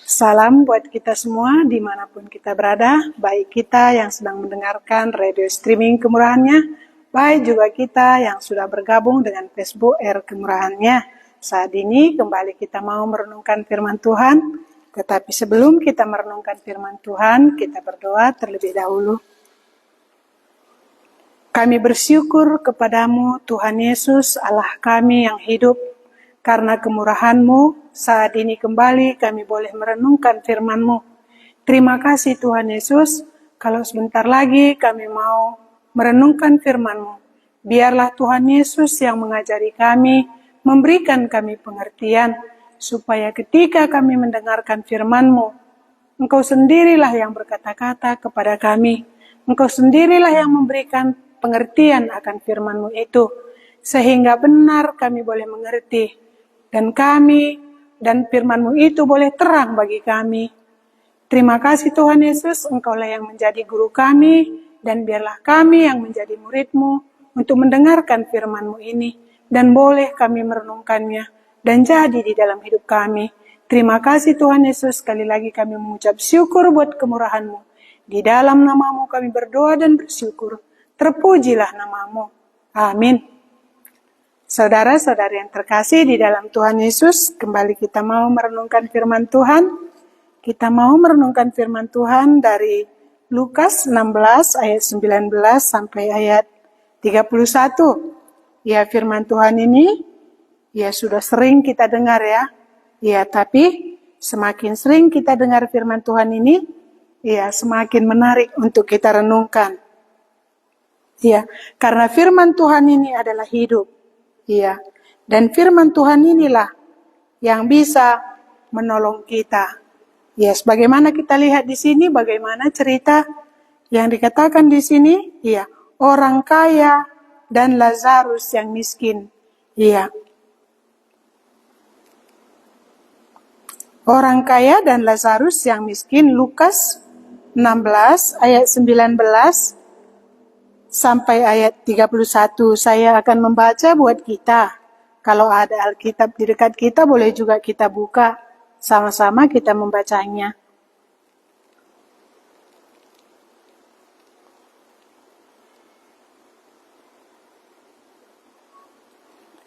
Salam buat kita semua dimanapun kita berada, baik kita yang sedang mendengarkan radio streaming Kemurahannya, baik juga kita yang sudah bergabung dengan Facebook Kemurahannya. Saat ini kembali kita mau merenungkan firman Tuhan, tetapi sebelum kita merenungkan firman Tuhan, kita berdoa terlebih dahulu. Kami bersyukur kepadamu Tuhan Yesus, Allah kami yang hidup. Karena kemurahan-Mu, saat ini kembali kami boleh merenungkan firman-Mu. Terima kasih Tuhan Yesus, kalau sebentar lagi kami mau merenungkan firman-Mu. Biarlah Tuhan Yesus yang mengajari kami, memberikan kami pengertian, supaya ketika kami mendengarkan firman-Mu, Engkau sendirilah yang berkata-kata kepada kami. Engkau sendirilah yang memberikan pengertian akan firman-Mu itu, sehingga benar kami boleh mengerti. Dan kami dan firman-Mu itu boleh terang bagi kami. Terima kasih Tuhan Yesus, Engkaulah yang menjadi guru kami, dan biarlah kami yang menjadi murid-Mu untuk mendengarkan firman-Mu ini, dan boleh kami merenungkannya, dan jadi di dalam hidup kami. Terima kasih Tuhan Yesus, sekali lagi kami mengucap syukur buat kemurahan-Mu. Di dalam nama-Mu kami berdoa dan bersyukur, terpujilah nama-Mu. Amin. Saudara-saudari yang terkasih di dalam Tuhan Yesus, kembali kita mau merenungkan firman Tuhan. Kita mau merenungkan firman Tuhan dari Lukas 16 ayat 19 sampai ayat 31. Ya, firman Tuhan ini ya sudah sering kita dengar ya. Ya, tapi semakin sering kita dengar firman Tuhan ini, ya semakin menarik untuk kita renungkan. Ya, karena firman Tuhan ini adalah hidup. Iya, dan firman Tuhan inilah yang bisa menolong kita. Ya, sebagaimana kita lihat di sini, bagaimana cerita yang dikatakan di sini, iya, orang kaya dan Lazarus yang miskin. Iya. Orang kaya dan Lazarus yang miskin, Lukas 16 ayat 19 sampai ayat 31, saya akan membaca buat kita. Kalau ada Alkitab di dekat kita, boleh juga kita buka. Sama-sama kita membacanya.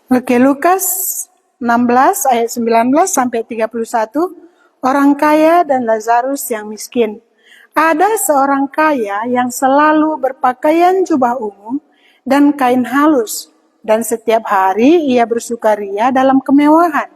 Oke, Lukas 16 ayat 19 sampai 31, orang kaya dan Lazarus yang miskin. Ada seorang kaya yang selalu berpakaian jubah ungu dan kain halus, dan setiap hari ia bersukaria dalam kemewahan.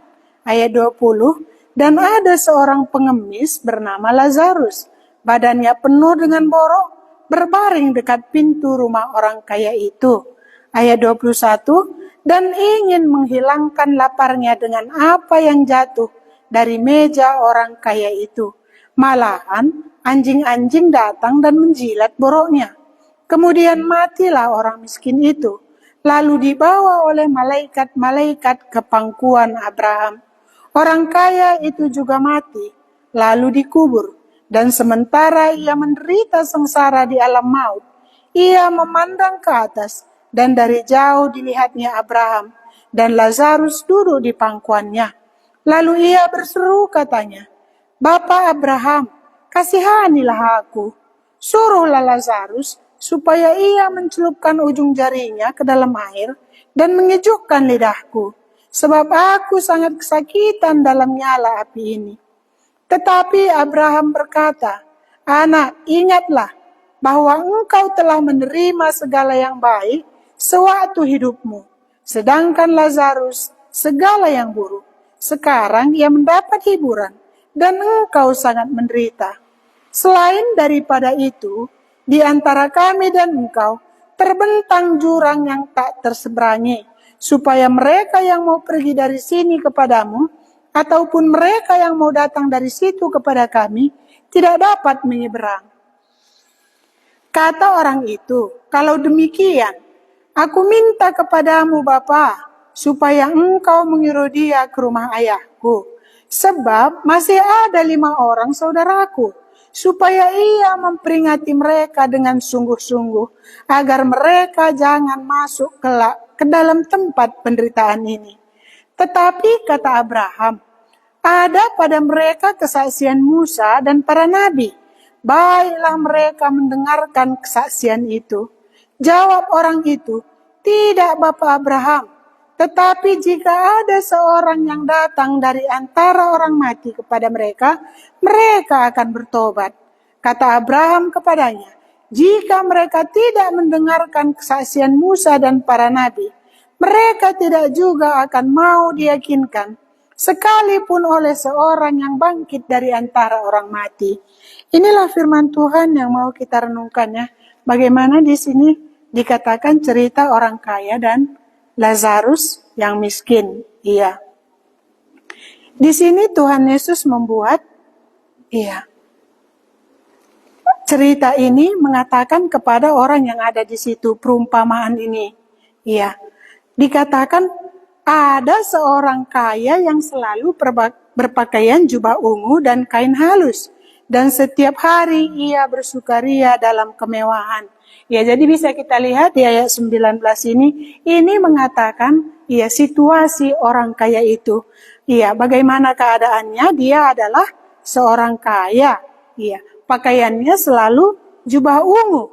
Ayat 20, dan ada seorang pengemis bernama Lazarus, badannya penuh dengan borok, berbaring dekat pintu rumah orang kaya itu. Ayat 21, dan ingin menghilangkan laparnya dengan apa yang jatuh dari meja orang kaya itu. Malahan, anjing-anjing datang dan menjilat boroknya. Kemudian matilah orang miskin itu, lalu dibawa oleh malaikat-malaikat ke pangkuan Abraham. Orang kaya itu juga mati, lalu dikubur. Dan sementara ia menderita sengsara di alam maut, ia memandang ke atas, dan dari jauh dilihatnya Abraham, dan Lazarus duduk di pangkuannya. Lalu ia berseru katanya, Bapa Abraham, kasihanilah aku, suruhlah Lazarus supaya ia mencelupkan ujung jarinya ke dalam air dan mengejukkan lidahku, sebab aku sangat kesakitan dalam nyala api ini. Tetapi Abraham berkata, Anak, ingatlah bahwa engkau telah menerima segala yang baik sewaktu hidupmu, sedangkan Lazarus segala yang buruk. Sekarang ia mendapat hiburan, dan engkau sangat menderita. Selain daripada itu, di antara kami dan engkau terbentang jurang yang tak terseberangi, supaya mereka yang mau pergi dari sini kepadamu, ataupun mereka yang mau datang dari situ kepada kami, tidak dapat menyeberang. Kata orang itu, kalau demikian, aku minta kepadamu Bapa, supaya engkau mengiru dia ke rumah ayahku. Sebab masih ada 5 orang saudaraku, supaya ia memperingati mereka dengan sungguh-sungguh, agar mereka jangan masuk ke dalam tempat penderitaan ini. Tetapi kata Abraham, Ada pada mereka kesaksian Musa dan para nabi. Baiklah mereka mendengarkan kesaksian itu. Jawab orang itu, tidak Bapa Abraham. Tetapi jika ada seorang yang datang dari antara orang mati kepada mereka, mereka akan bertobat. Kata Abraham kepadanya, jika mereka tidak mendengarkan kesaksian Musa dan para nabi, mereka tidak juga akan mau diyakinkan, sekalipun oleh seorang yang bangkit dari antara orang mati. Inilah firman Tuhan yang mau kita renungkan ya. Bagaimana di sini dikatakan cerita orang kaya dan Lazarus yang miskin. Iya. Di sini Tuhan Yesus membuat cerita ini mengatakan kepada orang yang ada di situ perumpamaan ini. Iya. Dikatakan ada seorang kaya yang selalu berpakaian jubah ungu dan kain halus, dan setiap hari ia bersukaria dalam kemewahan. Ya, jadi bisa kita lihat di ayat 19 ini mengatakan situasi orang kaya itu. Iya, bagaimana keadaannya? Dia adalah seorang kaya. Iya, pakaiannya selalu jubah ungu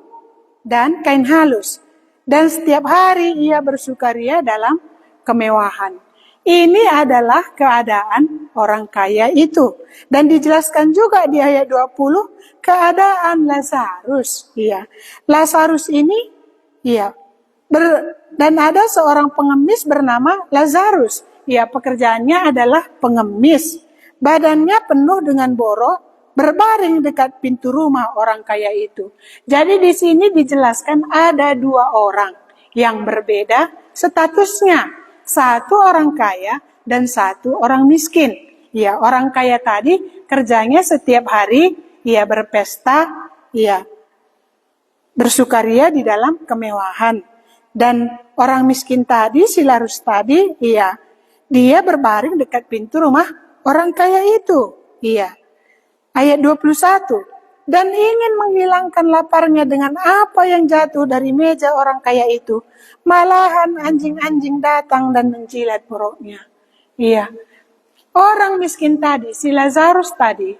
dan kain halus. Dan setiap hari ia bersukaria dalam kemewahan. Ini adalah keadaan orang kaya itu. Dan dijelaskan juga di ayat 20 keadaan Lazarus. Iya. Lazarus ini dan ada seorang pengemis bernama Lazarus. Ya, pekerjaannya adalah pengemis. Badannya penuh dengan borok, berbaring dekat pintu rumah orang kaya itu. Jadi di sini dijelaskan ada dua orang yang berbeda statusnya. Satu orang kaya dan satu orang miskin. Ya, orang kaya tadi kerjanya setiap hari berpesta, bersukaria di dalam kemewahan. Dan orang miskin tadi, si Lazarus tadi, dia berbaring dekat pintu rumah orang kaya itu. Iya. Ayat 21. Dan ingin menghilangkan laparnya dengan apa yang jatuh dari meja orang kaya itu. Malahan anjing-anjing datang dan menjilat boroknya. Iya. Orang miskin tadi, si Lazarus tadi,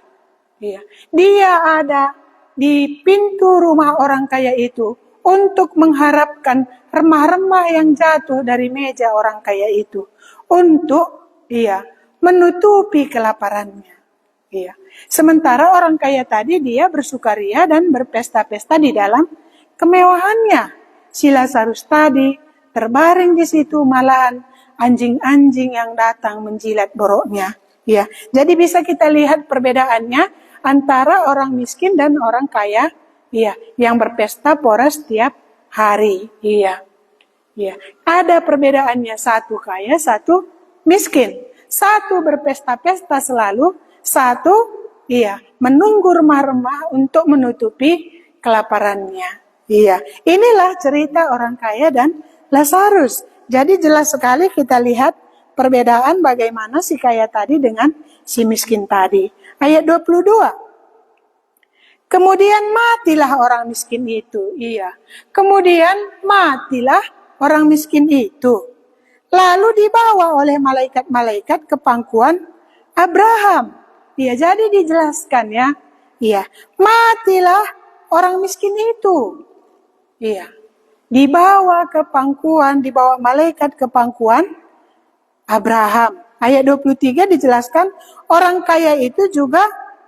dia ada di pintu rumah orang kaya itu untuk mengharapkan remah-remah yang jatuh dari meja orang kaya itu. Untuk menutupi kelaparannya. Iya. Sementara orang kaya tadi dia bersukaria dan berpesta-pesta di dalam kemewahannya. Si Lazarus tadi terbaring di situ, malahan anjing-anjing yang datang menjilat boroknya. Ya, jadi bisa kita lihat perbedaannya antara orang miskin dan orang kaya, yang berpesta pora setiap hari. Iya. Ada perbedaannya, satu kaya, satu miskin. Satu berpesta-pesta selalu, satu menunggu remah-remah untuk menutupi kelaparannya. Inilah cerita orang kaya dan Lazarus. Jadi jelas sekali kita lihat perbedaan bagaimana si kaya tadi dengan si miskin tadi. Ayat 22. Kemudian matilah orang miskin itu. Kemudian matilah orang miskin itu. Lalu dibawa oleh malaikat-malaikat ke pangkuan Abraham. Jadi dijelaskan matilah orang miskin itu. Dibawa ke pangkuan, dibawa malaikat ke pangkuan Abraham. Ayat 23 dijelaskan orang kaya itu juga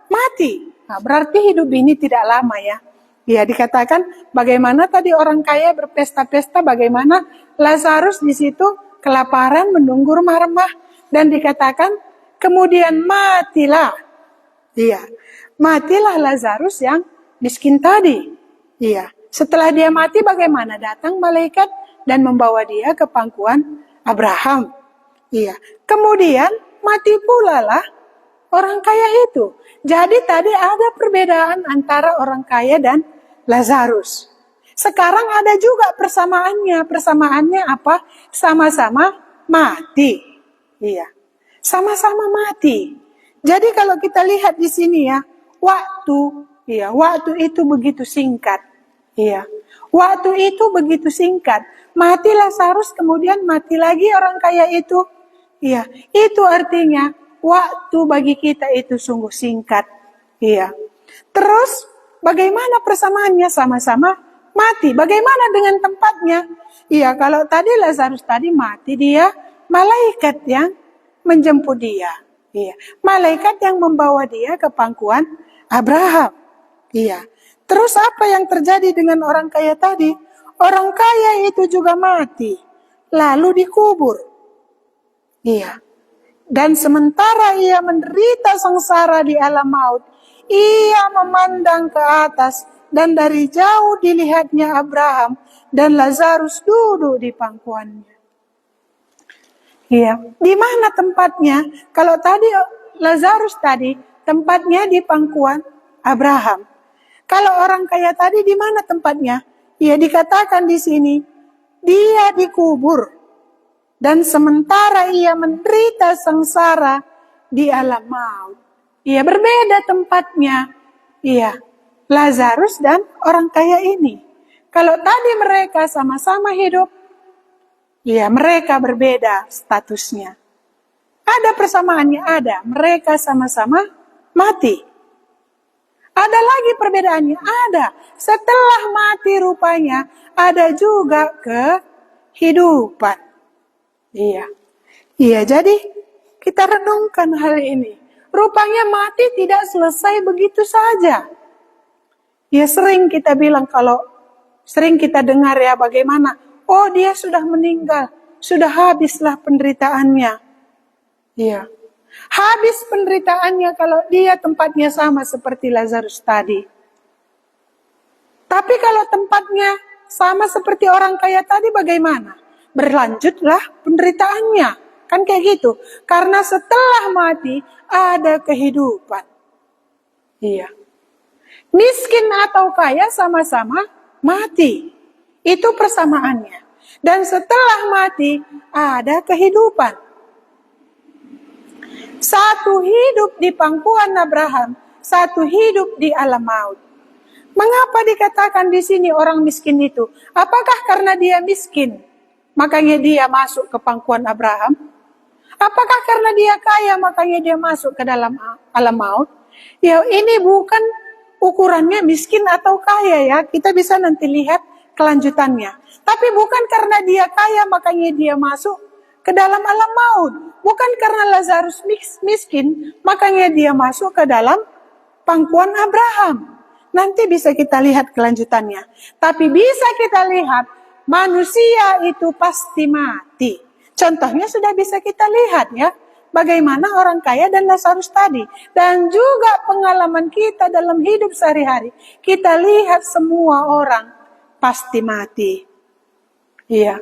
mati. Nah, berarti hidup ini tidak lama ya. Dikatakan bagaimana tadi orang kaya berpesta-pesta, bagaimana Lazarus di situ kelaparan menunggu remah-remah, dan dikatakan kemudian matilah. Matilah Lazarus yang miskin tadi. Setelah dia mati bagaimana? Datang malaikat dan membawa dia ke pangkuan Abraham. Kemudian mati pula lah orang kaya itu. Jadi tadi ada perbedaan antara orang kaya dan Lazarus. Sekarang ada juga persamaannya. Persamaannya apa? Sama-sama mati. Sama-sama mati. Jadi kalau kita lihat di sini waktu itu begitu singkat. Waktu itu begitu singkat. Mati Lazarus, kemudian mati lagi orang kaya itu. Itu artinya waktu bagi kita itu sungguh singkat. Iya. Terus bagaimana persamaannya? Sama-sama mati. Bagaimana dengan tempatnya? Iya, kalau tadi Lazarus tadi mati, dia malaikat yang menjemput dia. Iya, malaikat yang membawa dia ke pangkuan Abraham. Iya. Terus apa yang terjadi dengan orang kaya tadi? Orang kaya itu juga mati, lalu dikubur. Iya. Dan sementara ia menderita sengsara di alam maut, ia memandang ke atas dan dari jauh dilihatnya Abraham dan Lazarus duduk di pangkuannya. Iya, di mana tempatnya? Kalau tadi Lazarus tadi tempatnya di pangkuan Abraham. Kalau orang kaya tadi di mana tempatnya? Ya dikatakan di sini dia dikubur. Dan sementara ia menderita sengsara di alam maut. Ia berbeda tempatnya. Iya, Lazarus dan orang kaya ini. Kalau tadi mereka sama-sama hidup, ya mereka berbeda statusnya. Ada persamaannya, ada. Mereka sama-sama mati. Ada lagi perbedaannya, ada. Setelah mati rupanya, ada juga kehidupan. Iya. Iya, jadi kita renungkan hal ini. Rupanya mati tidak selesai begitu saja. Ya sering kita bilang sering kita dengar ya bagaimana, oh dia sudah meninggal, sudah habislah penderitaannya. Iya. Habis penderitaannya kalau dia tempatnya sama seperti Lazarus tadi. Tapi kalau tempatnya sama seperti orang kaya tadi bagaimana? Berlanjutlah penderitaannya. Kan kayak gitu. Karena setelah mati ada kehidupan. Iya. Miskin atau kaya sama-sama mati. Itu persamaannya. Dan setelah mati ada kehidupan. Satu hidup di pangkuan Abraham, satu hidup di alam maut. Mengapa dikatakan di sini orang miskin itu? Apakah karena dia miskin, makanya dia masuk ke pangkuan Abraham? Apakah karena dia kaya, makanya dia masuk ke dalam alam maut? Ya, ini bukan ukurannya miskin atau kaya ya. Kita bisa nanti lihat kelanjutannya. Tapi bukan karena dia kaya, makanya dia masuk ke dalam alam maut. Bukan karena Lazarus miskin, makanya dia masuk ke dalam pangkuan Abraham. Nanti bisa kita lihat kelanjutannya. Tapi bisa kita lihat, manusia itu pasti mati. Contohnya sudah bisa kita lihat ya. Bagaimana orang kaya dan Lazarus tadi. Dan juga pengalaman kita dalam hidup sehari-hari. Kita lihat semua orang pasti mati. Iya.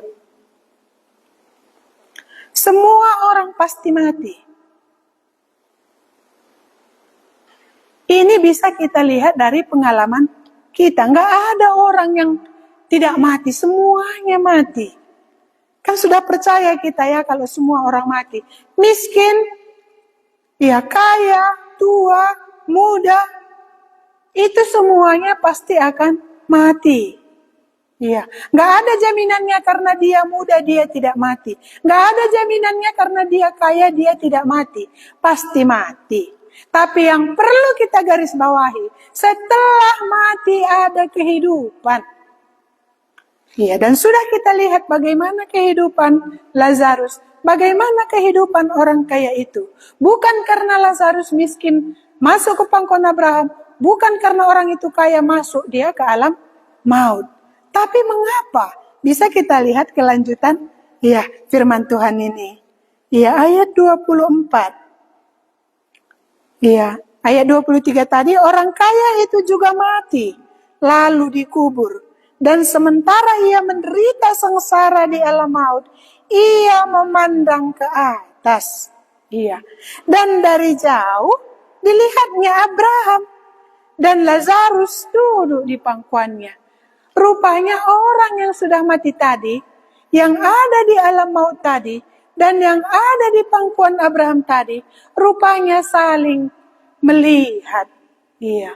Semua orang pasti mati. Ini bisa kita lihat dari pengalaman kita. Nggak ada orang yang tidak mati. Semuanya mati. Kan sudah percaya kita ya kalau semua orang mati. Miskin, ya kaya, tua, muda. Itu semuanya pasti akan mati. Iya, nggak ada jaminannya karena dia muda dia tidak mati. Nggak ada jaminannya karena dia kaya dia tidak mati. Pasti mati. Tapi yang perlu kita garis bawahi, setelah mati ada kehidupan. Iya, dan sudah kita lihat bagaimana kehidupan Lazarus, bagaimana kehidupan orang kaya itu. Bukan karena Lazarus miskin masuk ke pangkuan Abraham, bukan karena orang itu kaya masuk dia ke alam maut. Tapi mengapa? Bisa kita lihat kelanjutan ya firman Tuhan ini. Ya ayat 24. Ya, ayat 23 tadi orang kaya itu juga mati lalu dikubur. Dan sementara ia menderita sengsara di alam maut, ia memandang ke atas. Iya. Dan dari jauh dilihatnya Abraham dan Lazarus duduk di pangkuannya. Rupanya orang yang sudah mati tadi, yang ada di alam maut tadi, dan yang ada di pangkuan Abraham tadi, rupanya saling melihat. Iya.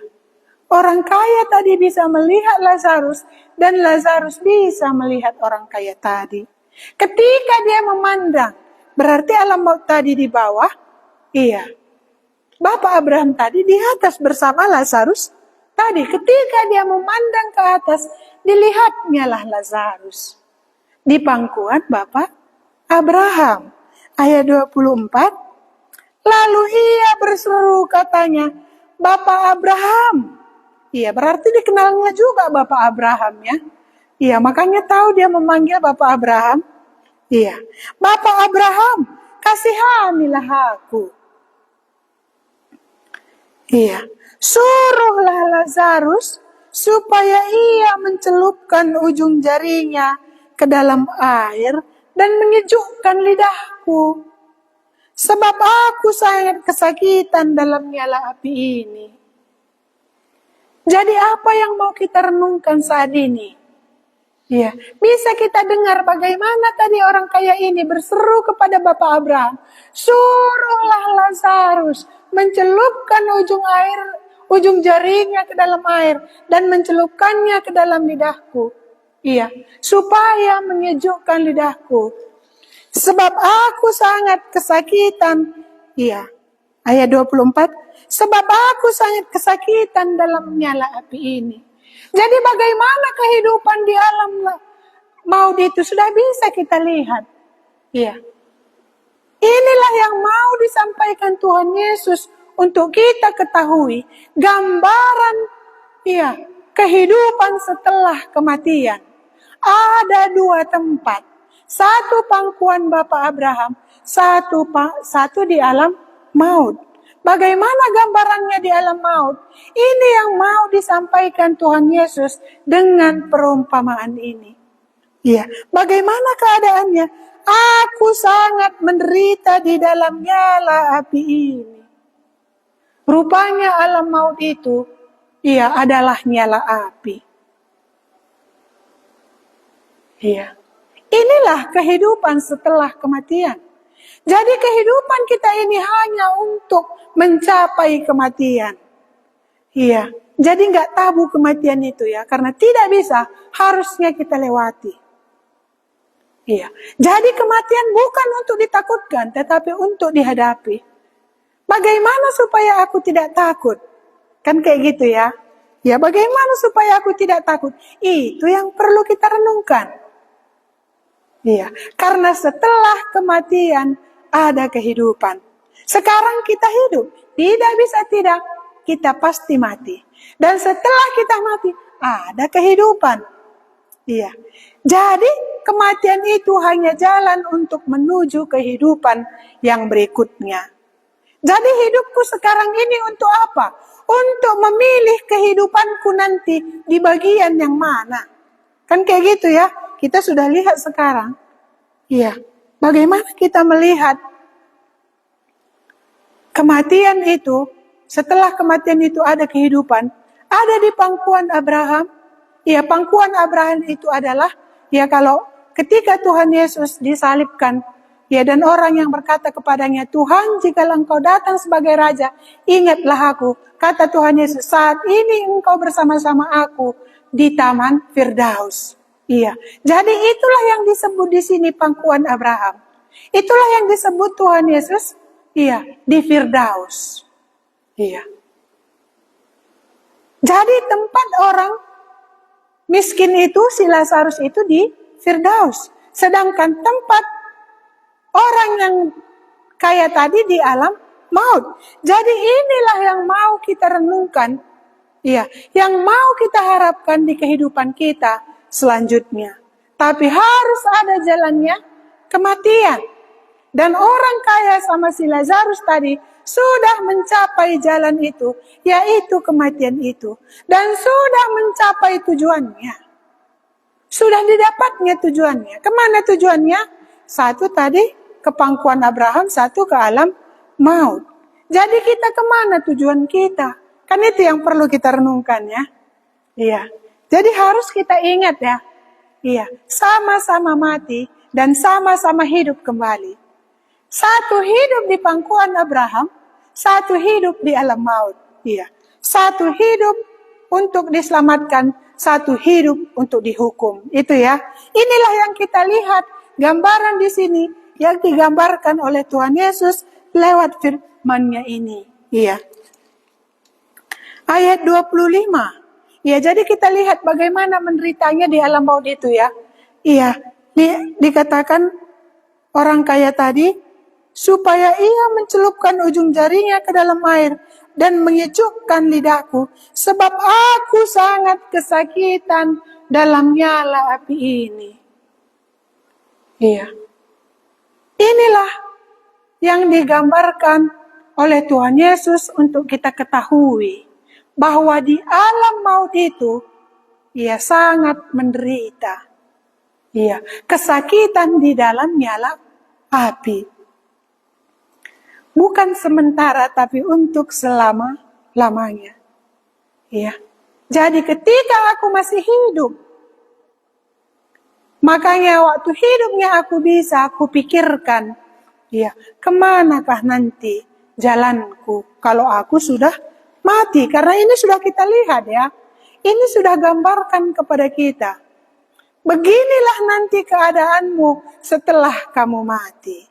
Orang kaya tadi bisa melihat Lazarus, dan Lazarus bisa melihat orang kaya tadi. Ketika dia memandang, berarti alam maut tadi di bawah, Iya. Bapak Abraham tadi di atas bersama Lazarus. Tadi ketika dia memandang ke atas, dilihatnya lah Lazarus. Di pangkuan Bapak Abraham. Ayat 24. Lalu ia berseru katanya, Bapak Abraham. Iya, berarti dikenalnya juga Bapak Abraham ya. Iya, makanya tahu dia memanggil Bapak Abraham. Iya, Bapak Abraham, kasihanilah aku. Iya, suruhlah Lazarus supaya ia mencelupkan ujung jarinya ke dalam air dan menyejukkan lidahku. Sebab aku sangat kesakitan dalam nyala api ini. Jadi apa yang mau kita renungkan saat ini? Ya, bisa kita dengar bagaimana tadi orang kaya ini berseru kepada Bapak Abraham. Suruhlah Lazarus mencelupkan ujung jarinya ke dalam air dan mencelupkannya ke dalam lidahku. Iya, supaya menyejukkan lidahku. Sebab aku sangat kesakitan. Iya, ayat 24. Sebab aku sangat kesakitan dalam nyala api ini. Jadi bagaimana kehidupan di alam maut itu sudah bisa kita lihat. Iya. Inilah yang mau disampaikan Tuhan Yesus untuk kita ketahui. Gambaran kehidupan setelah kematian. Ada dua tempat. Satu pangkuan Bapak Abraham, satu di alam maut. Bagaimana gambarannya di alam maut? Ini yang mau disampaikan Tuhan Yesus dengan perumpamaan ini. Ya, bagaimana keadaannya? Aku sangat menderita di dalam nyala api ini. Rupanya alam maut itu, adalah nyala api. Ya, inilah kehidupan setelah kematian. Jadi kehidupan kita ini hanya untuk mencapai kematian. Iya, jadi nggak tabu kematian itu ya, karena tidak bisa, harusnya kita lewati. Iya, jadi kematian bukan untuk ditakutkan, tetapi untuk dihadapi. Bagaimana supaya aku tidak takut? Kan kayak gitu ya. Ya, bagaimana supaya aku tidak takut? Itu yang perlu kita renungkan. Iya, karena setelah kematian ada kehidupan. Sekarang kita hidup, tidak bisa tidak, kita pasti mati. Dan setelah kita mati, ada kehidupan. Iya. Jadi kematian itu hanya jalan untuk menuju kehidupan yang berikutnya. Jadi hidupku sekarang ini untuk apa? Untuk memilih kehidupanku nanti di bagian yang mana. Kan kayak gitu ya, kita sudah lihat sekarang. Iya. Bagaimana kita melihat kematian itu, setelah kematian itu ada kehidupan, ada di pangkuan Abraham. Ya, pangkuan Abraham itu adalah, kalau ketika Tuhan Yesus disalibkan, dan orang yang berkata kepadanya, Tuhan, jika engkau datang sebagai Raja, ingatlah aku. Kata Tuhan Yesus, saat ini engkau bersama-sama aku di Taman Firdaus. Iya, jadi itulah yang disebut di sini pangkuan Abraham. Itulah yang disebut Tuhan Yesus, di Firdaus. Iya. Jadi tempat orang miskin itu, si Lazarus itu di Firdaus. Sedangkan tempat orang yang kaya tadi di alam maut. Jadi inilah yang mau kita renungkan. Yang mau kita harapkan di kehidupan kita selanjutnya. Tapi harus ada jalannya kematian. Dan orang kaya sama si Lazarus tadi sudah mencapai jalan itu, yaitu kematian itu. Dan sudah mencapai tujuannya. Sudah didapatnya tujuannya. Kemana tujuannya? Satu tadi ke pangkuan Abraham, satu ke alam maut. Jadi kita kemana tujuan kita? Kan itu yang perlu kita renungkan ya. Iya. Jadi harus kita ingat ya. Iya. Sama-sama mati dan sama-sama hidup kembali. Satu hidup di pangkuan Abraham, satu hidup di alam maut. Iya. Satu hidup untuk diselamatkan, satu hidup untuk dihukum. Itu ya. Inilah yang kita lihat gambaran di sini yang digambarkan oleh Tuhan Yesus lewat firman-Nya ini. Iya. Ayat 25. Ya, jadi kita lihat bagaimana menderitanya di alam maut itu ya. Iya, dikatakan orang kaya tadi, supaya ia mencelupkan ujung jarinya ke dalam air dan menyejukkan lidahku, sebab aku sangat kesakitan dalam nyala api ini. Iya. Inilah yang digambarkan oleh Tuhan Yesus untuk kita ketahui bahwa di alam maut itu ia sangat menderita. Iya, kesakitan di dalam nyala api. Bukan sementara tapi untuk selama-lamanya. Iya. Jadi ketika aku masih hidup, makanya waktu hidupnya aku pikirkan, ya, kemanakah nanti jalanku kalau aku sudah mati? Karena ini sudah kita lihat ya, ini sudah gambarkan kepada kita. Beginilah nanti keadaanmu setelah kamu mati.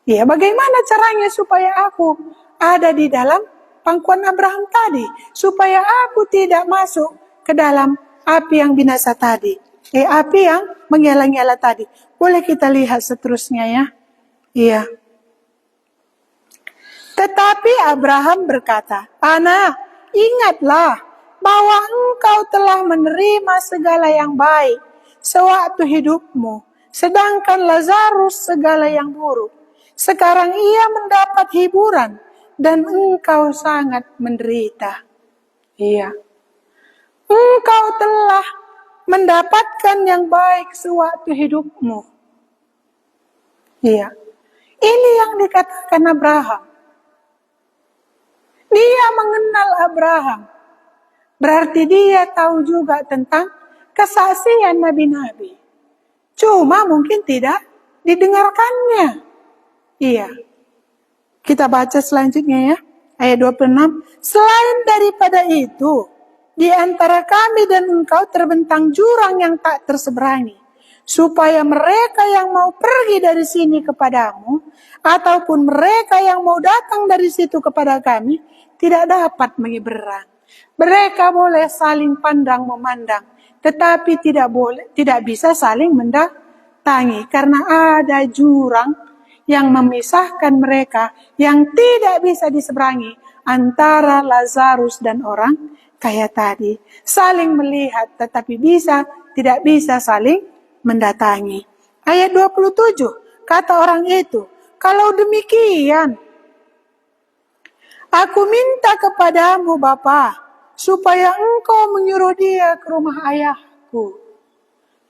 Ya, bagaimana caranya supaya aku ada di dalam pangkuan Abraham tadi, supaya aku tidak masuk ke dalam api yang binasa tadi. Api yang menyala-nyala tadi. Boleh kita lihat seterusnya ya. Iya. Tetapi Abraham berkata, "Anak, ingatlah bahwa engkau telah menerima segala yang baik sewaktu hidupmu, sedangkan Lazarus segala yang buruk. Sekarang ia mendapat hiburan dan engkau sangat menderita." Iya. Engkau telah mendapatkan yang baik sewaktu hidupmu. Iya. Ini yang dikatakan Abraham. Dia mengenal Abraham. Berarti dia tahu juga tentang kesaksian nabi-nabi. Cuma mungkin tidak didengarkannya. Iya. Kita baca selanjutnya ya. Ayat 26. Selain daripada itu, di antara kami dan engkau terbentang jurang yang tak terseberangi, supaya mereka yang mau pergi dari sini kepadamu, ataupun mereka yang mau datang dari situ kepada kami, tidak dapat menyeberang. Mereka boleh saling pandang memandang, tetapi tidak bisa saling mendatangi, karena ada jurang yang memisahkan mereka yang tidak bisa diseberangi antara Lazarus dan orang kaya tadi. Saling melihat tetapi tidak bisa saling mendatangi. Ayat 27, kata orang itu, "Kalau demikian, aku minta kepadamu Bapa, supaya engkau menyuruh dia ke rumah ayahku."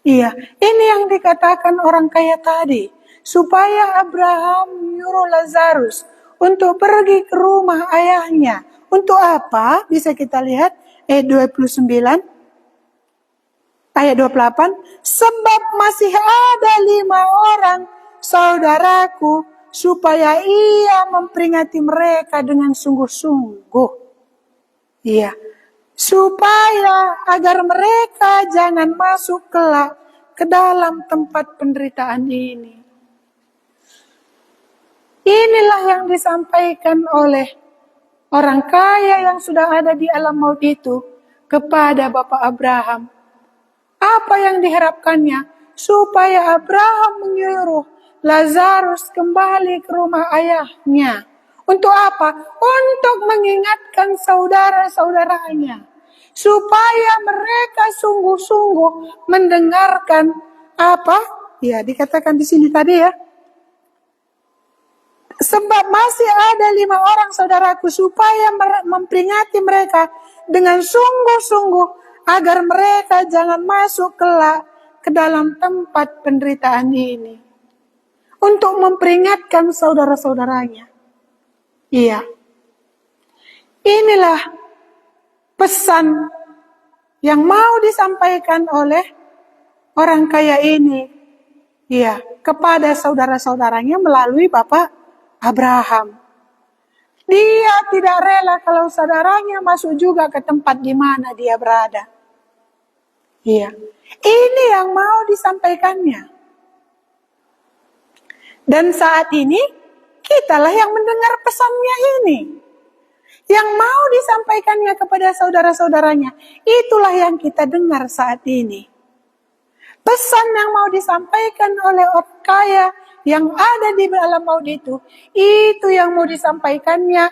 Iya, ini yang dikatakan orang kaya tadi. Supaya Abraham menyuruh Lazarus untuk pergi ke rumah ayahnya. Untuk apa? Bisa kita lihat ayat 29. Ayat 28. Sebab masih ada 5 orang saudaraku, supaya ia memperingati mereka dengan sungguh-sungguh. Iya. Supaya agar mereka jangan masuk kelak ke dalam tempat penderitaan ini. Inilah yang disampaikan oleh orang kaya yang sudah ada di alam maut itu kepada Bapak Abraham. Apa yang diharapkannya? Supaya Abraham menyuruh Lazarus kembali ke rumah ayahnya. Untuk apa? Untuk mengingatkan saudara-saudaranya. Supaya mereka sungguh-sungguh mendengarkan apa? Ya, dikatakan di sini tadi ya. Sebab masih ada 5 orang saudaraku, supaya memperingati mereka dengan sungguh-sungguh, agar mereka jangan masuk kelak ke dalam tempat penderitaan ini. Untuk memperingatkan saudara-saudaranya. Iya. Inilah pesan yang mau disampaikan oleh orang kaya ini. Iya, kepada saudara-saudaranya melalui Bapak Abraham. Dia tidak rela kalau saudaranya masuk juga ke tempat di mana dia berada. Iya. Ini yang mau disampaikannya. Dan saat ini Kitalah yang mendengar pesannya ini. Yang mau disampaikannya kepada saudara-saudaranya, itulah yang kita dengar saat ini. Pesan yang mau disampaikan oleh orang kaya yang ada di alam maut itu yang mau disampaikannya.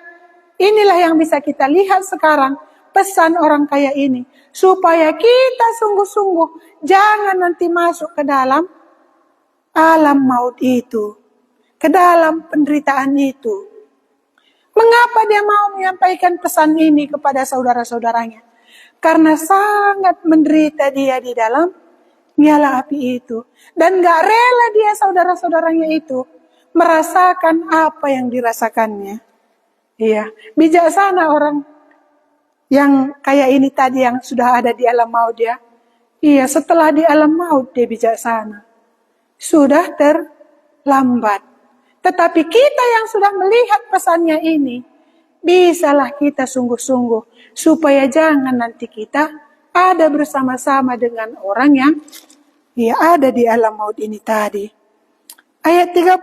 Inilah yang bisa kita lihat sekarang, pesan orang kaya ini. Supaya kita sungguh-sungguh jangan nanti masuk ke dalam alam maut itu, ke dalam penderitaan itu. Mengapa dia mau menyampaikan pesan ini kepada saudara-saudaranya? Karena sangat menderita dia di dalam nyala api itu. Dan gak rela dia saudara-saudaranya itu merasakan apa yang dirasakannya. Iya, bijaksana orang yang kayak ini tadi yang sudah ada di alam maut ya. Iya, setelah di alam maut dia bijaksana. Sudah terlambat. Tetapi kita yang sudah melihat pesannya ini, bisalah kita sungguh-sungguh, supaya jangan nanti kita ada bersama-sama dengan orang yang ada di alam maut ini tadi. Ayat 30,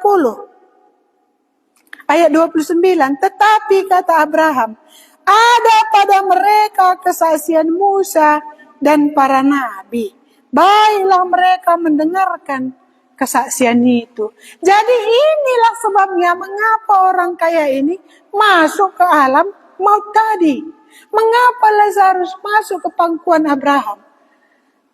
ayat 29, tetapi kata Abraham, ada pada mereka kesaksian Musa dan para nabi. Baiklah mereka mendengarkan kesaksian itu. Jadi inilah sebabnya mengapa orang kaya ini masuk ke alam maut tadi. Mengapa Lazarus masuk ke pangkuan Abraham?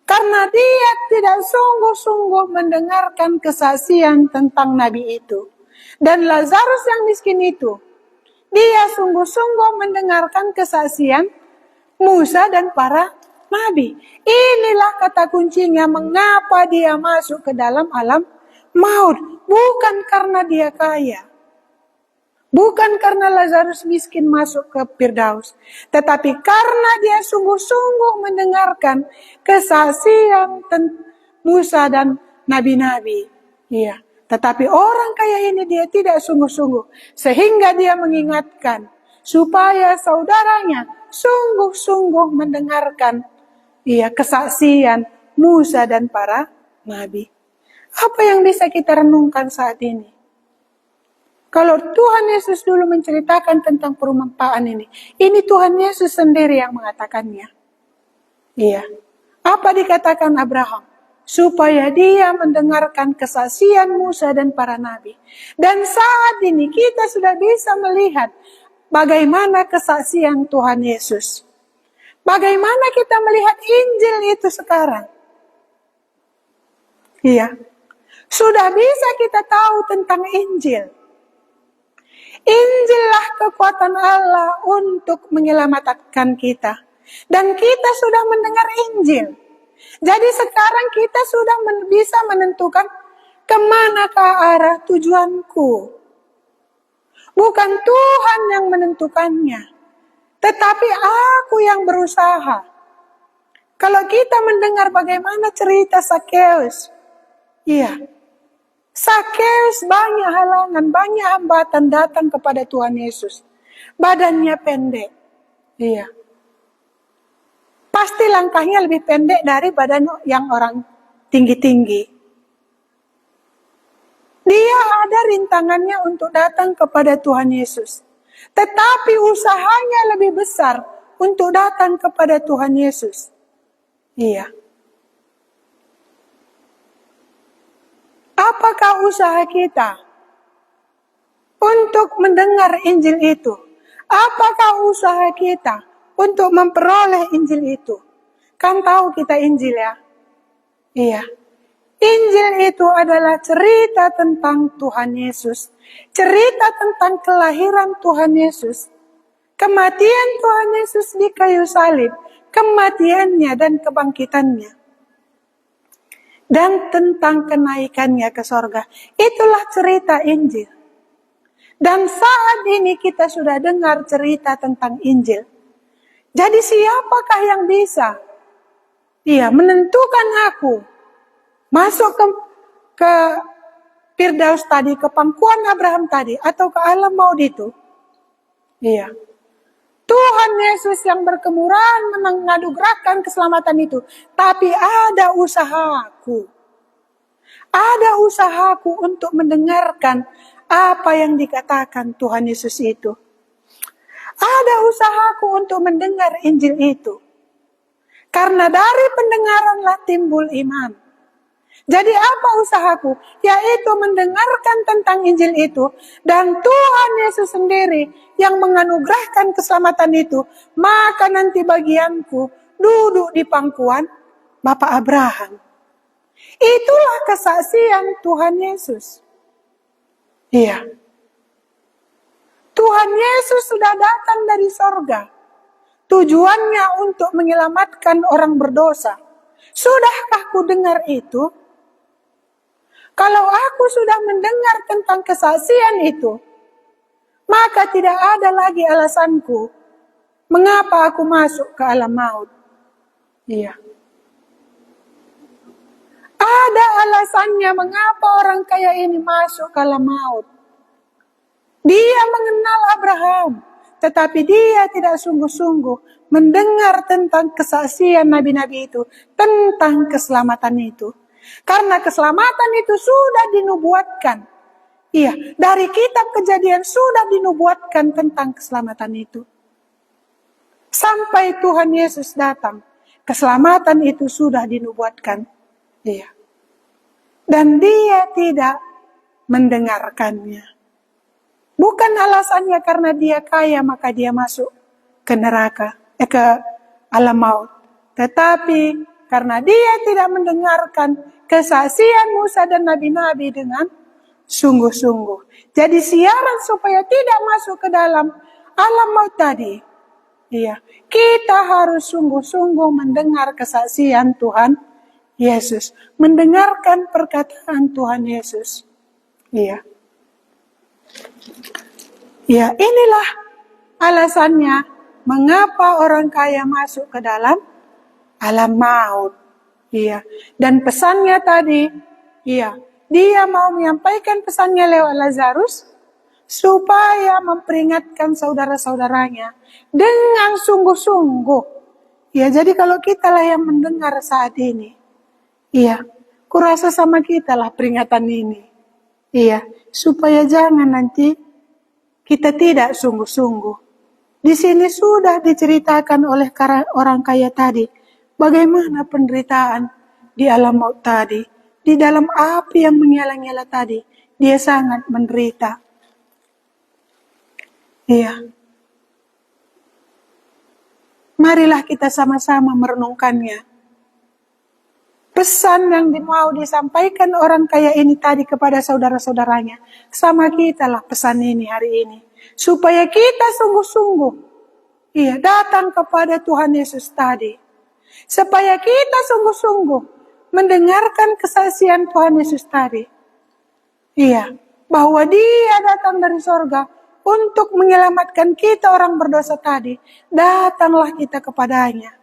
Karena dia tidak sungguh-sungguh mendengarkan kesaksian tentang nabi itu. Dan Lazarus yang miskin itu, dia sungguh-sungguh mendengarkan kesaksian Musa dan para nabi. Inilah kata kuncinya mengapa dia masuk ke dalam alam maut. Bukan karena dia kaya. Bukan karena Lazarus miskin masuk ke Firdaus. Tetapi karena dia sungguh-sungguh mendengarkan kesaksian Musa dan nabi-nabi. Iya. Tetapi orang kaya ini dia tidak sungguh-sungguh. Sehingga dia mengingatkan supaya saudaranya sungguh-sungguh mendengarkan kesaksian Musa dan para nabi. Apa yang bisa kita renungkan saat ini? Kalau Tuhan Yesus dulu menceritakan tentang perumpamaan ini Tuhan Yesus sendiri yang mengatakannya. Iya. Apa dikatakan Abraham? Supaya dia mendengarkan kesaksian Musa dan para nabi. Dan saat ini kita sudah bisa melihat bagaimana kesaksian Tuhan Yesus. Bagaimana kita melihat Injil itu sekarang? Iya. Sudah bisa kita tahu tentang Injil. Injillah kekuatan Allah untuk menyelamatkan kita. Dan kita sudah mendengar Injil. Jadi sekarang kita sudah bisa menentukan kemanakah arah tujuanku. Bukan Tuhan yang menentukannya. Tetapi aku yang berusaha. Kalau kita mendengar bagaimana cerita Sakeus. Iya. Sakeus banyak halangan, banyak hambatan datang kepada Tuhan Yesus. Badannya pendek. Iya. Pasti langkahnya lebih pendek dari badan yang orang tinggi-tinggi. Dia ada rintangannya untuk datang kepada Tuhan Yesus. Tetapi usahanya lebih besar untuk datang kepada Tuhan Yesus. Iya. Apakah usaha kita untuk mendengar Injil itu? Apakah usaha kita untuk memperoleh Injil itu? Kan tahu kita Injil ya? Iya. Injil itu adalah cerita tentang Tuhan Yesus. Cerita tentang kelahiran Tuhan Yesus. Kematian Tuhan Yesus di kayu salib. Kematiannya dan kebangkitannya. Dan tentang kenaikannya ke sorga. Itulah cerita Injil. Dan saat ini kita sudah dengar cerita tentang Injil. Jadi siapakah yang bisa menentukan aku masuk ke Firdaus tadi, ke pangkuan Abraham tadi, atau ke alam maut itu? Iya. Tuhan Yesus yang berkemurahan menganugerahkan keselamatan itu. Tapi ada usahaku. Ada usahaku untuk mendengarkan apa yang dikatakan Tuhan Yesus itu. Ada usahaku untuk mendengar Injil itu. Karena dari pendengaranlah timbul iman. Jadi apa usahaku? Yaitu mendengarkan tentang Injil itu. Dan Tuhan Yesus sendiri yang menganugerahkan keselamatan itu. Maka nanti bagianku duduk di pangkuan Bapak Abraham. Itulah kesaksian Tuhan Yesus. Iya. Tuhan Yesus sudah datang dari sorga. Tujuannya untuk menyelamatkan orang berdosa. Sudahkah ku dengar itu? Kalau aku sudah mendengar tentang kesaksian itu, maka tidak ada lagi alasanku mengapa aku masuk ke alam maut. Iya. Ada alasannya mengapa orang kaya ini masuk ke alam maut. Dia mengenal Abraham, tetapi dia tidak sungguh-sungguh mendengar tentang kesaksian nabi-nabi itu, tentang keselamatan itu. Karena keselamatan itu sudah dinubuatkan. Iya, dari kitab Kejadian sudah dinubuatkan tentang keselamatan itu. Sampai Tuhan Yesus datang, keselamatan itu sudah dinubuatkan. Iya. Dan dia tidak mendengarkannya. Bukan alasannya karena dia kaya maka dia masuk ke neraka, ke alam maut. Tetapi karena dia tidak mendengarkan kesaksian Musa dan nabi-nabi dengan sungguh-sungguh. Jadi siaran supaya tidak masuk ke dalam alam maut tadi. Iya, kita harus sungguh-sungguh mendengar kesaksian Tuhan Yesus, mendengarkan perkataan Tuhan Yesus. Iya. Ya, inilah alasannya mengapa orang kaya masuk ke dalam alam maut. Iya. Dan pesannya tadi, iya, dia mau menyampaikan pesannya lewat Lazarus supaya memperingatkan saudara-saudaranya dengan sungguh-sungguh. Ya, jadi kalau kita lah yang mendengar saat ini, iya, kurasa sama kita lah peringatan ini. Iya, supaya jangan nanti kita tidak sungguh-sungguh. Di sini sudah diceritakan oleh orang kaya tadi, bagaimana penderitaan di alam maut tadi, di dalam api yang menyala-nyala tadi, dia sangat menderita. Iya. Marilah kita sama-sama merenungkannya. Pesan yang mau disampaikan orang kaya ini tadi kepada saudara-saudaranya, sama kita lah pesan ini hari ini. Supaya kita sungguh-sungguh, iya, datang kepada Tuhan Yesus tadi. Supaya kita sungguh-sungguh mendengarkan kesaksian Tuhan Yesus tadi. Iya, bahwa dia datang dari sorga untuk menyelamatkan kita orang berdosa tadi. Datanglah kita kepadanya.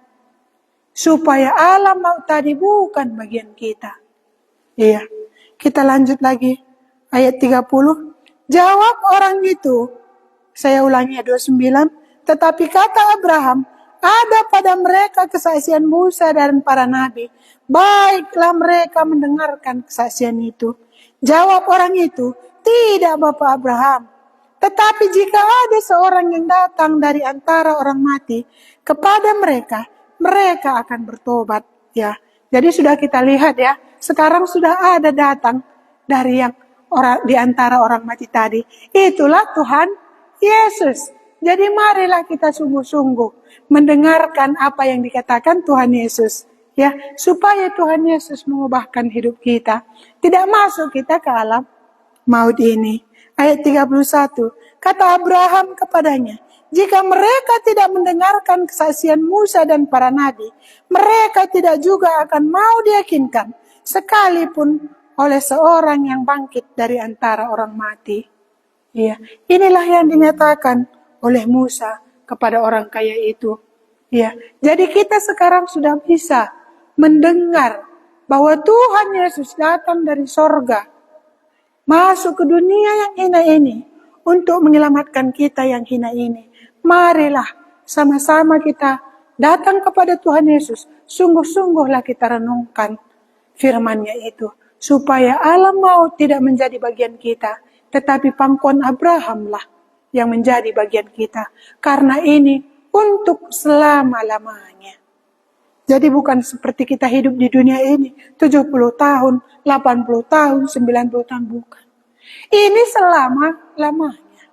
Supaya alam maut tadi bukan bagian kita. Iya. Kita lanjut lagi. Ayat 30. Jawab orang itu. Saya ulangi ayat 29. Tetapi kata Abraham, ada pada mereka kesaksian Musa dan para nabi. Baiklah mereka mendengarkan kesaksian itu. Jawab orang itu, tidak Bapak Abraham. Tetapi jika ada seorang yang datang dari antara orang mati kepada mereka akan bertobat, ya. Jadi sudah kita lihat ya, sekarang sudah ada datang dari yang orang di antara orang mati tadi. Itulah Tuhan Yesus. Jadi marilah kita sungguh-sungguh mendengarkan apa yang dikatakan Tuhan Yesus, ya, supaya Tuhan Yesus mengubahkan hidup kita, tidak masuk kita ke alam maut ini. Ayat 31. Kata Abraham kepadanya, jika mereka tidak mendengarkan kesaksian Musa dan para nabi, mereka tidak juga akan mau diyakinkan, sekalipun oleh seorang yang bangkit dari antara orang mati. Ya, inilah yang dinyatakan oleh Musa kepada orang kaya itu. Ya, jadi kita sekarang sudah bisa mendengar bahwa Tuhan Yesus datang dari sorga, masuk ke dunia yang hina ini untuk menyelamatkan kita yang hina ini. Marilah sama-sama kita datang kepada Tuhan Yesus. Sungguh-sungguhlah kita renungkan firman-Nya itu. Supaya alam maut tidak menjadi bagian kita. tetapi pangkuan Abrahamlah yang menjadi bagian kita. Karena ini untuk selama-lamanya. Jadi bukan seperti kita hidup di dunia ini, 70 tahun, 80 tahun, 90 tahun, bukan. Ini selama-lamanya.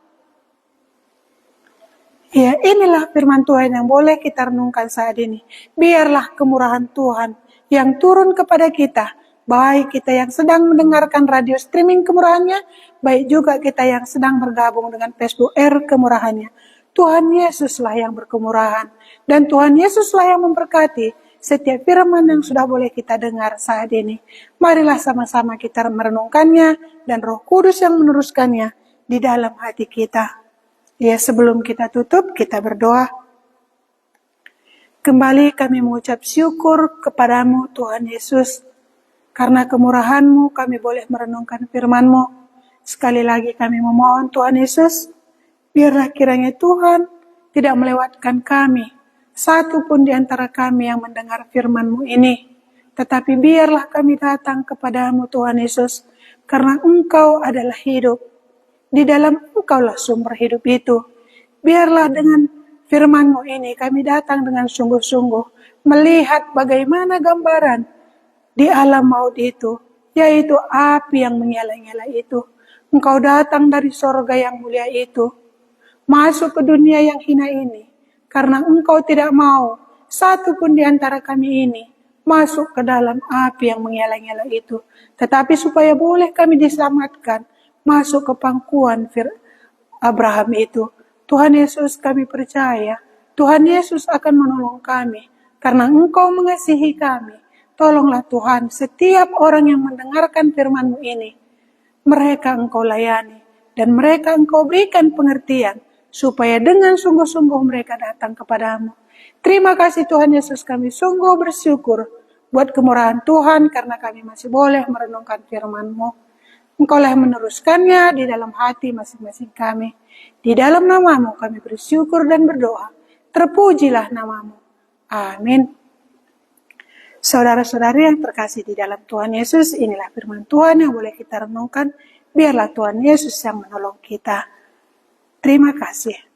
Ya, inilah firman Tuhan yang boleh kita renungkan saat ini. Biarlah kemurahan Tuhan yang turun kepada kita, baik kita yang sedang mendengarkan radio streaming kemurahannya, baik juga kita yang sedang bergabung dengan Facebook R kemurahannya. Tuhan Yesuslah yang berkemurahan, dan Tuhan Yesuslah yang memberkati setiap firman yang sudah boleh kita dengar saat ini. Marilah sama-sama kita merenungkannya, dan Roh Kudus yang meneruskannya di dalam hati kita. Ya, sebelum kita tutup, kita berdoa. Kembali kami mengucap syukur kepadamu Tuhan Yesus, karena kemurahan-Mu kami boleh merenungkan firman-Mu. Sekali lagi kami memohon Tuhan Yesus, biarlah kiranya Tuhan tidak melewatkan kami, satu pun di antara kami yang mendengar firman-Mu ini. Tetapi biarlah kami datang kepadamu Tuhan Yesus, karena Engkau adalah hidup. Di dalam Engkaulah sumber hidup itu. Biarlah dengan firman-Mu ini kami datang dengan sungguh-sungguh, melihat bagaimana gambaran di alam maut itu, yaitu api yang menyala-nyala itu. Engkau datang dari sorga yang mulia itu, masuk ke dunia yang hina ini, karena Engkau tidak mau satu pun di antara kami ini masuk ke dalam api yang menyala-nyala itu. Tetapi supaya boleh kami diselamatkan, masuk ke pangkuan Abraham itu. Tuhan Yesus, kami percaya Tuhan Yesus akan menolong kami, karena Engkau mengasihi kami. Tolonglah Tuhan setiap orang yang mendengarkan firman-Mu ini, mereka Engkau layani, dan mereka Engkau berikan pengertian, supaya dengan sungguh-sungguh mereka datang kepadamu. Terima kasih Tuhan Yesus, kami sungguh bersyukur buat kemurahan Tuhan, karena kami masih boleh merenungkan firman-Mu. Engkaulah yang meneruskannya di dalam hati masing-masing kami. Di dalam nama-Mu kami bersyukur dan berdoa. Terpujilah nama-Mu. Amin. Saudara-saudari yang terkasih di dalam Tuhan Yesus, inilah firman Tuhan yang boleh kita renungkan. Biarlah Tuhan Yesus yang menolong kita. Terima kasih.